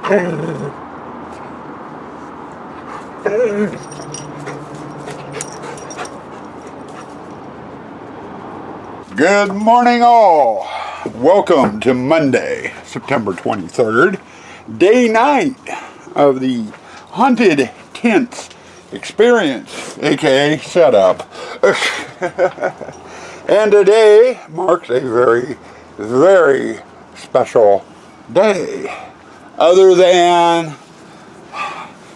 Good morning all. Welcome to Monday, September 23rd, day night of the Haunted Tents Experience, aka setup. And today marks a very, very special day. Other than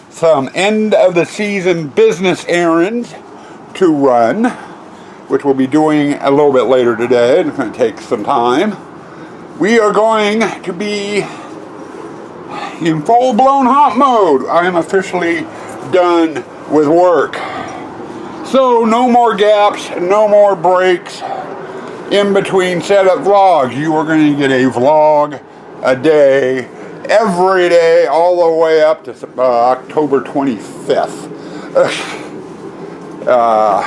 some end of the season business errands to run, which we'll be doing a little bit later today. It's going to take some time. We are going to be in full-blown haunt mode. I am officially done with work. So no more gaps, no more breaks in between setup vlogs. You are going to get a vlog a day, every day, all the way up to October 25th,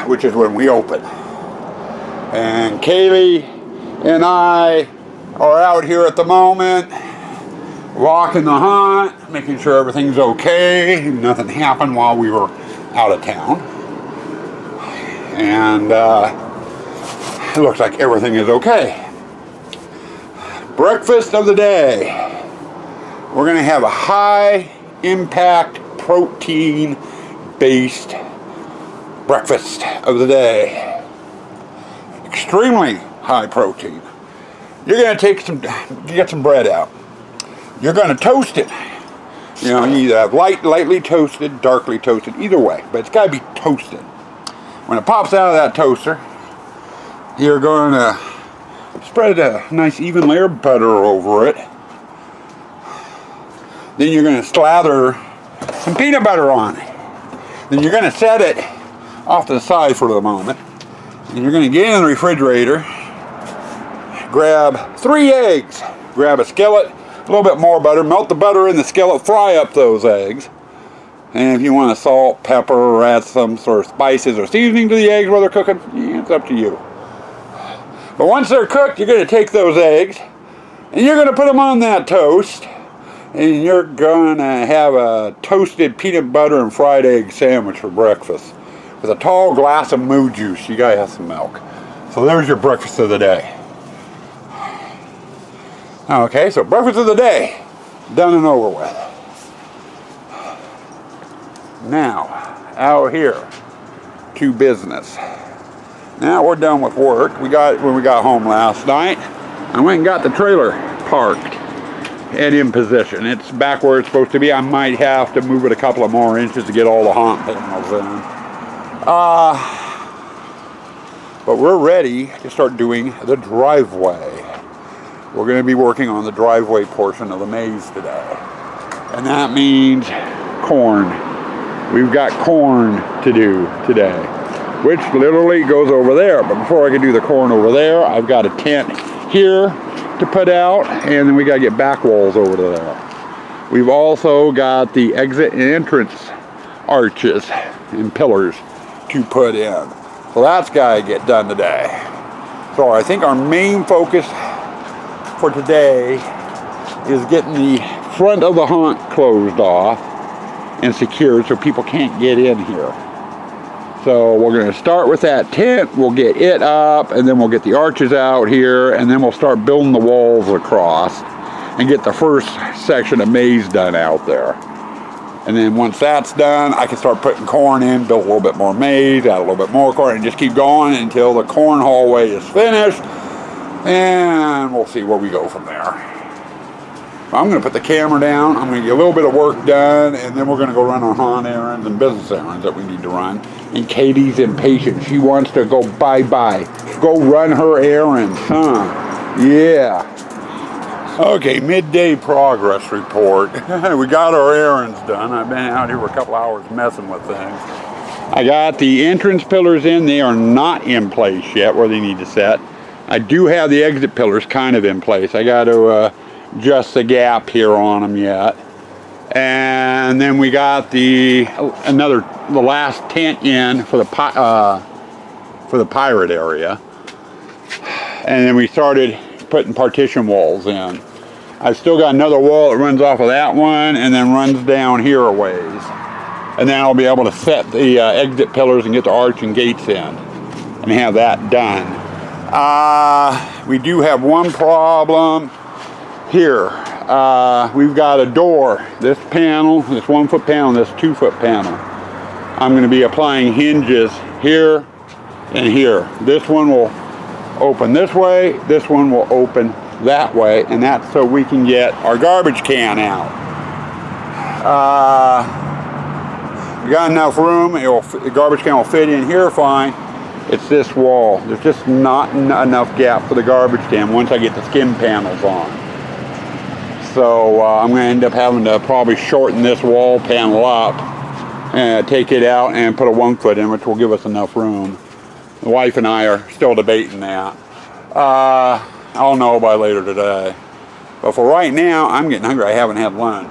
which is when we open. And Kaylee and I are out here at the moment, walking the haunt, making sure everything's okay. Nothing happened while we were out of town. And it looks like everything is okay. Breakfast of the day. We're going to have a high impact protein based breakfast of the day. Extremely high protein. You're going to get some bread out. You're going to toast it. You know, you either have lightly toasted, darkly toasted, either way, but it's got to be toasted. When it pops out of that toaster, you're going to spread a nice even layer of butter over it. Then you're going to slather some peanut butter on it. Then you're going to set it off to the side for the moment. And you're going to get in the refrigerator, grab 3 eggs, grab a skillet, a little bit more butter, melt the butter in the skillet, fry up those eggs. And if you want to salt, pepper, or add some sort of spices or seasoning to the eggs while they're cooking, it's up to you. But once they're cooked, you're going to take those eggs and you're going to put them on that toast. And you're going to have a toasted peanut butter and fried egg sandwich for breakfast. With a tall glass of moo juice. You gotta have some milk. So there's your breakfast of the day. Okay, so breakfast of the day. Done and over with. Now, out here to business. Now we're done with work. When we got home last night, I went and got the trailer parked and in position. It's back where it's supposed to be. I might have to move it a couple of more inches to get all the haunt panels in. But we're ready to start doing the driveway. We're going to be working on the driveway portion of the maze today. And that means corn. We've got corn to do today, which literally goes over there. But before I can do the corn over there, I've got a tent here to put out, and then we got to get back walls over there. We've also got the exit and entrance arches and pillars to put in. So that's got to get done today. So I think our main focus for today is getting the front of the haunt closed off and secured so people can't get in here. So we're going to start with that tent, we'll get it up, and then we'll get the arches out here, and then we'll start building the walls across and get the first section of maze done out there. And then once that's done, I can start putting corn in, build a little bit more maze, add a little bit more corn, and just keep going until the corn hallway is finished. And we'll see where we go from there. I'm going to put the camera down, I'm going to get a little bit of work done, and then we're going to go run our haunt errands and business errands that we need to run. And Katie's impatient. She wants to go bye-bye. Go run her errands, huh? Yeah. Okay, midday progress report. We got our errands done. I've been out here for a couple hours messing with things. I got the entrance pillars in. They are not in place yet where they need to set. I do have the exit pillars kind of in place. I got to adjust the gap here on them yet. And then we got the last tent in for the pirate area. And then we started putting partition walls in. I've still got another wall that runs off of that one and then runs down here a ways. And then I'll be able to set the exit pillars and get the arch and gates in and have that done. We do have one problem here. We've got a door, this panel, this 1 foot panel, and this 2 foot panel. I'm going to be applying hinges here and here. This one will open this way, this one will open that way, and that's so we can get our garbage can out. We got enough room, the garbage can will fit in here fine. It's this wall. There's just not enough gap for the garbage can once I get the skim panels on. So I'm going to end up having to probably shorten this wall panel up and take it out and put a 1 foot in, which will give us enough room. The wife and I are still debating that. I'll know by later today. But for right now, I'm getting hungry. I haven't had lunch.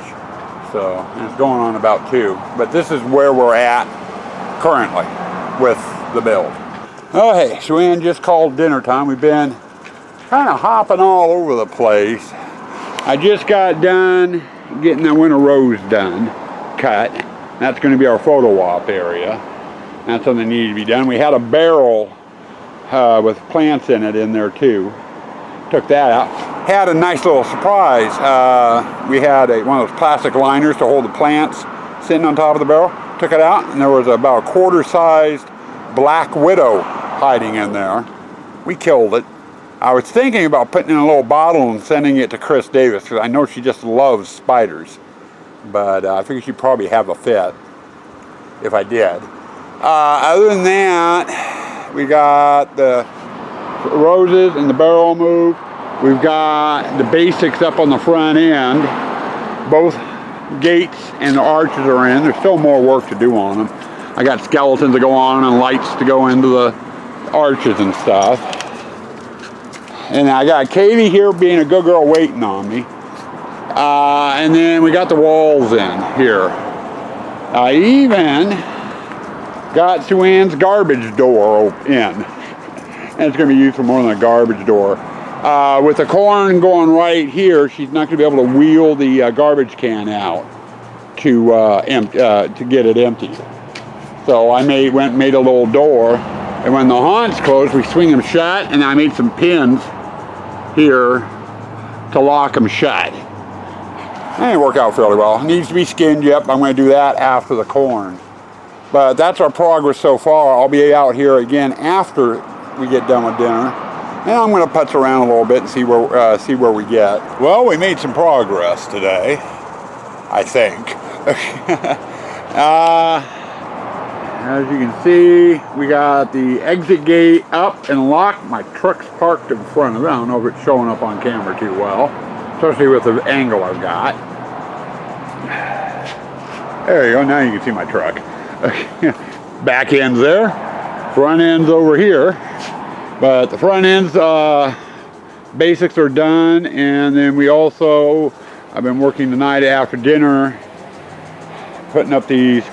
So, and it's going on about 2. But this is where we're at currently with the build. Oh, hey, Joanne just called dinner time. We've been kind of hopping all over the place. I just got done getting that winter rose done, cut. That's going to be our photo op area. That's something that needed to be done. We had a barrel with plants in it in there too. Took that out. Had a nice little surprise. We had one of those plastic liners to hold the plants sitting on top of the barrel. Took it out and there was about a quarter-sized black widow hiding in there. We killed it. I was thinking about putting it in a little bottle and sending it to Chris Davis because I know she just loves spiders. But I figured she'd probably have a fit if I did. Other than that, we got the roses and the barrel moved. We've got the basics up on the front end. Both gates and the arches are in. There's still more work to do on them. I got skeletons to go on and lights to go into the arches and stuff. And I got Katie here being a good girl waiting on me. And then we got the walls in here. I even got Sue-Ann's garbage door in. And it's going to be used for more than a garbage door. With the corn going right here, she's not going to be able to wheel the garbage can out to get it emptied. So I made a little door. And when the haunts close, we swing them shut. And I made some pins here to lock them shut. And it worked out fairly well. It needs to be skinned, yep. I'm going to do that after the corn. But that's our progress so far. I'll be out here again after we get done with dinner. And I'm going to putz around a little bit and see where we get. Well, we made some progress today, I think. As you can see, we got the exit gate up and locked. My truck's parked in front of it. I don't know if it's showing up on camera too well, especially with the angle I've got. There you go, now you can see my truck. Back end's there, front end's over here. But the front end's basics are done, and then I've been working tonight after dinner, putting up these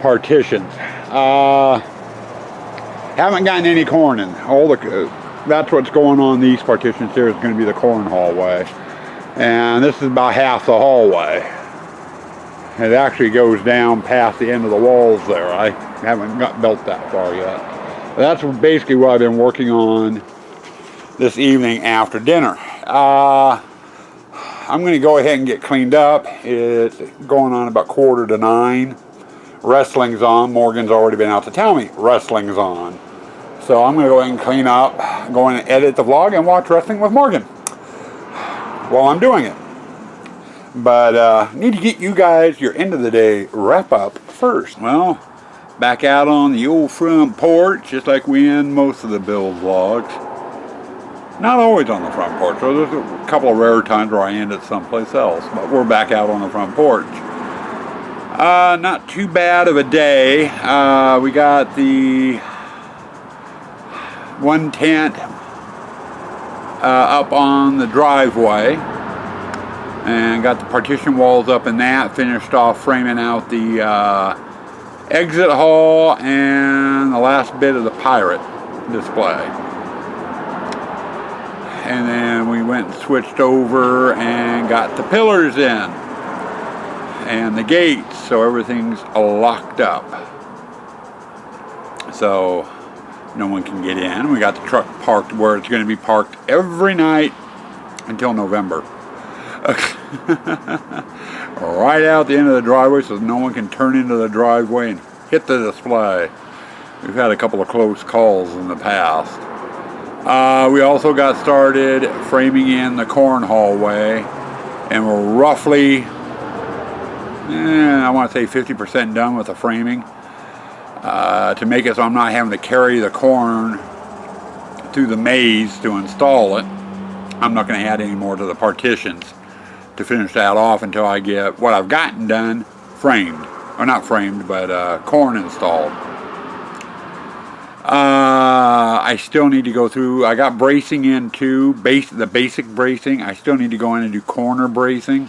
partitions. Haven't gotten any corn in. That's what's going on. These partitions here is going to be the corn hallway, and this is about half the hallway. It actually goes down past the end of the walls there. I haven't built that far yet. That's basically what I've been working on this evening after dinner. I'm going to go ahead and get cleaned up. It's going on about 8:45. Wrestling's on. Morgan's already been out to tell me wrestling's on. So I'm going to go ahead and clean up, go in and edit the vlog, and watch wrestling with Morgan while I'm doing it. But need to get you guys your end of the day wrap up first. Well, back out on the old front porch, just like we end most of the build vlogs. Not always on the front porch. So there's a couple of rare times where I end it someplace else, but we're back out on the front porch. Not too bad of a day. We got the one tent up on the driveway and got the partition walls up in that, finished off framing out the exit hall and the last bit of the pirate display. and then we went and switched over and got the pillars in and the gates, so everything's locked up, so no one can get in. We got the truck parked where it's going to be parked every night until November. Right out the end of the driveway, so no one can turn into the driveway and hit the display. We've had a couple of close calls in the past. We also got started framing in the corn hallway, and we're roughly, I want to say 50% done with the framing, to make it so I'm not having to carry the corn through the maze to install it. I'm not going to add any more to the partitions to finish that off until I get what I've gotten done framed, or not framed, but corn installed. I still need to go through, I got bracing in too, the basic bracing. I still need to go in and do corner bracing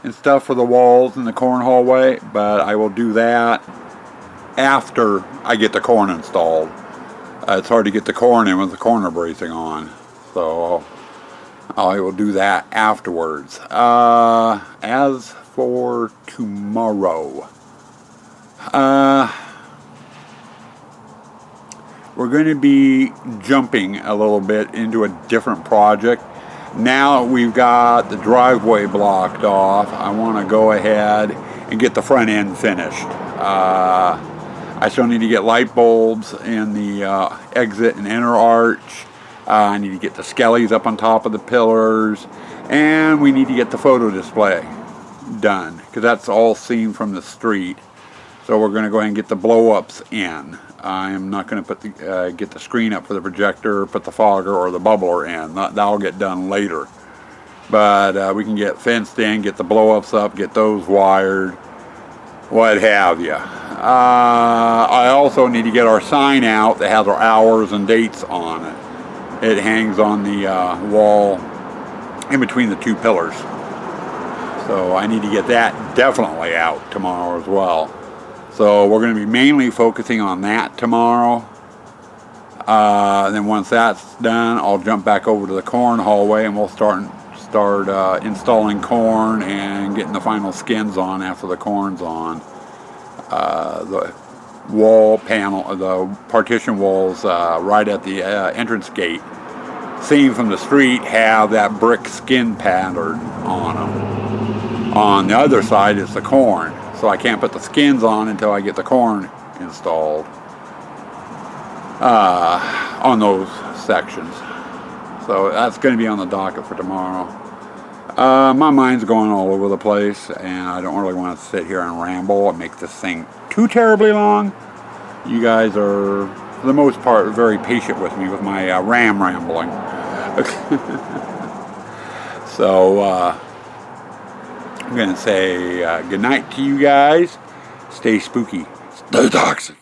and stuff for the walls in the corn hallway, but I will do that after I get the corn installed. It's hard to get the corn in with the corner bracing on, so I will do that afterwards. As for tomorrow, we're going to be jumping a little bit into a different project. Now we've got the driveway blocked off, I want to go ahead and get the front end finished. I still need to get light bulbs in the exit and inner arch. I need to get the skellies up on top of the pillars, and we need to get the photo display done, because that's all seen from the street. So we're going to go ahead and get the blow-ups in. I'm not going to put get the screen up for the projector, put the fogger or the bubbler in. That'll get done later. But we can get fenced in, get the blow-ups up, get those wired, what have you. I also need to get our sign out that has our hours and dates on it. It hangs on the wall in between the two pillars. So I need to get that definitely out tomorrow as well. So we're going to be mainly focusing on that tomorrow. Then once that's done, I'll jump back over to the corn hallway and we'll start installing corn and getting the final skins on after the corn's on. The wall panel, the partition walls right at the entrance gate, seen from the street, have that brick skin pattern on them. On the other side is the corn. So I can't put the skins on until I get the corn installed on those sections. So that's going to be on the docket for tomorrow. My mind's going all over the place, and I don't really want to sit here and ramble and make this thing too terribly long. You guys are, for the most part, very patient with me with my rambling. So, I'm going to say good night to you guys. Stay spooky. Stay toxic.